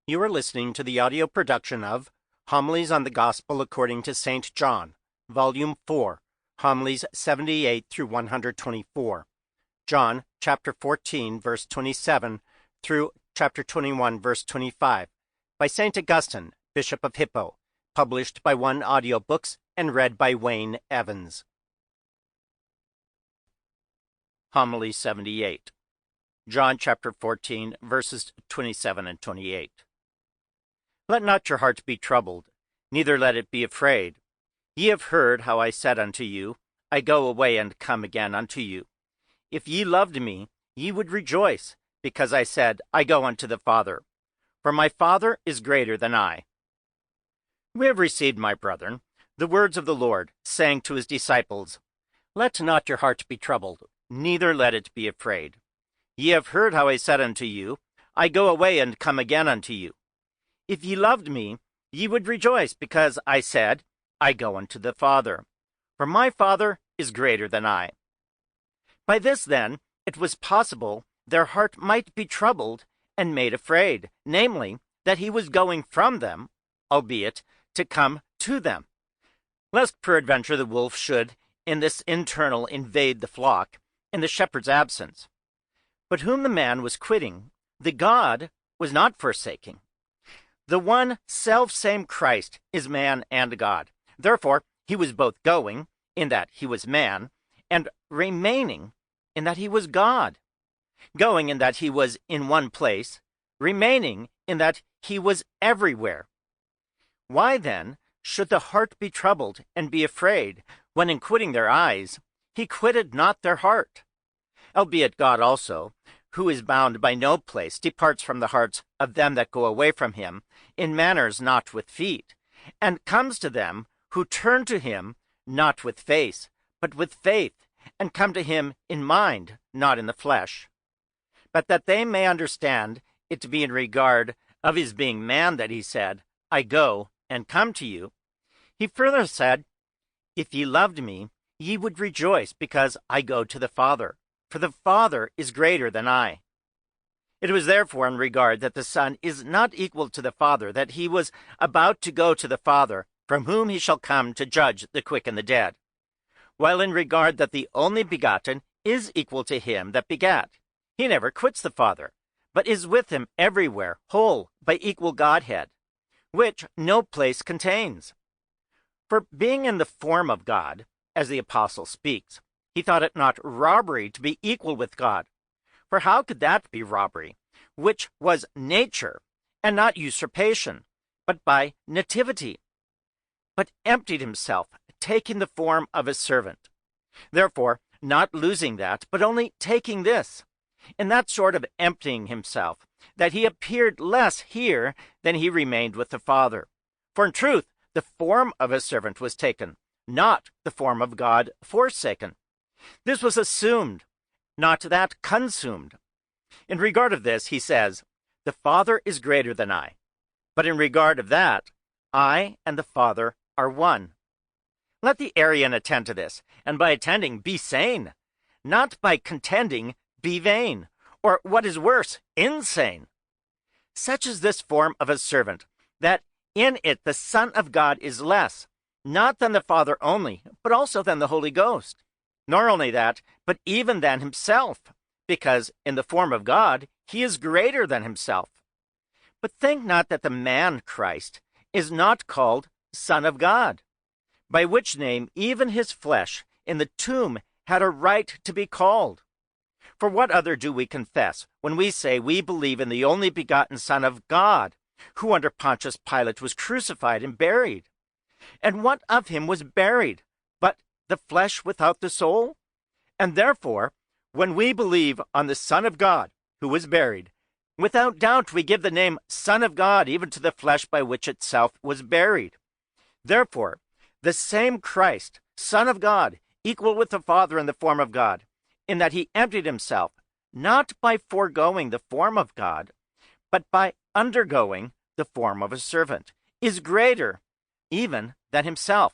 You are listening to the audio production of Homilies on the Gospel according to St. John, Volume 4, Homilies 78 through 124. John, chapter 14, verse 27 through chapter 21, verse 25, by St. Augustine, Bishop of Hippo, published by One Audiobooks and read by Wayne Evans. Homily 78. John chapter 14, verses 27 and 28. Let not your heart be troubled, neither let it be afraid. Ye have heard how I said unto you, I go away and come again unto you. If ye loved me, ye would rejoice, because I said, I go unto the Father. For my Father is greater than I. We have received, my brethren, the words of the Lord, saying to his disciples, Let not your heart be troubled, neither let it be afraid. Ye have heard how I said unto you, I go away and come again unto you. If ye loved me, ye would rejoice, because I said, I go unto the Father. For my Father is greater than I. By this, then, it was possible their heart might be troubled and made afraid, namely, that he was going from them, albeit to come to them, lest peradventure the wolf should, in this internal, invade the flock, in the shepherd's absence. But whom the man was quitting, the God was not forsaking. The one self-same Christ is man and God. Therefore, he was both going, in that he was man, and remaining, in that he was God. Going in that he was in one place, remaining in that he was everywhere. Why, then, should the heart be troubled and be afraid, when in quitting their eyes, he quitted not their heart? Albeit God also, who is bound by no place, departs from the hearts of them that go away from him, in manners not with feet, and comes to them who turn to him, not with face, but with faith, and come to him in mind, not in the flesh. But that they may understand it to be in regard of his being man that he said, I go and come to you, he further said, If ye loved me, ye would rejoice, because I go to the Father. For the Father is greater than I. It was therefore in regard that the Son is not equal to the Father that he was about to go to the Father, from whom he shall come to judge the quick and the dead. While in regard that the only begotten is equal to him that begat, he never quits the Father, but is with him everywhere, whole by equal Godhead, which no place contains. For being in the form of God, as the Apostle speaks, he thought it not robbery to be equal with God. For how could that be robbery, which was nature, and not usurpation, but by nativity? But emptied himself, taking the form of a servant. Therefore, not losing that, but only taking this, in that sort of emptying himself, that he appeared less here than he remained with the Father. For in truth, the form of a servant was taken, not the form of God forsaken. This was assumed, not that consumed. In regard of this, he says, The Father is greater than I. But in regard of that, I and the Father are one. Let the Arian attend to this, and by attending, be sane. Not by contending, be vain, or what is worse, insane. Such is this form of a servant, that in it the Son of God is less, not than the Father only, but also than the Holy Ghost. Nor only that, but even than himself, because in the form of God he is greater than himself. But think not that the man Christ is not called Son of God, by which name even his flesh in the tomb had a right to be called. For what other do we confess when we say we believe in the only begotten Son of God, who under Pontius Pilate was crucified and buried? And what of him was buried, but the flesh without the soul? And therefore, when we believe on the Son of God, who was buried, without doubt we give the name Son of God even to the flesh by which itself was buried. Therefore, the same Christ, Son of God, equal with the Father in the form of God, in that he emptied himself, not by foregoing the form of God, but by undergoing the form of a servant, is greater even than himself.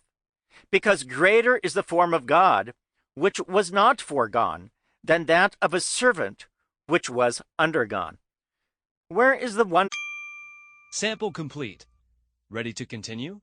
Because greater is the form of God, which was not foregone, than that of a servant, which was undergone. Where is the one? Sample complete. Ready to continue?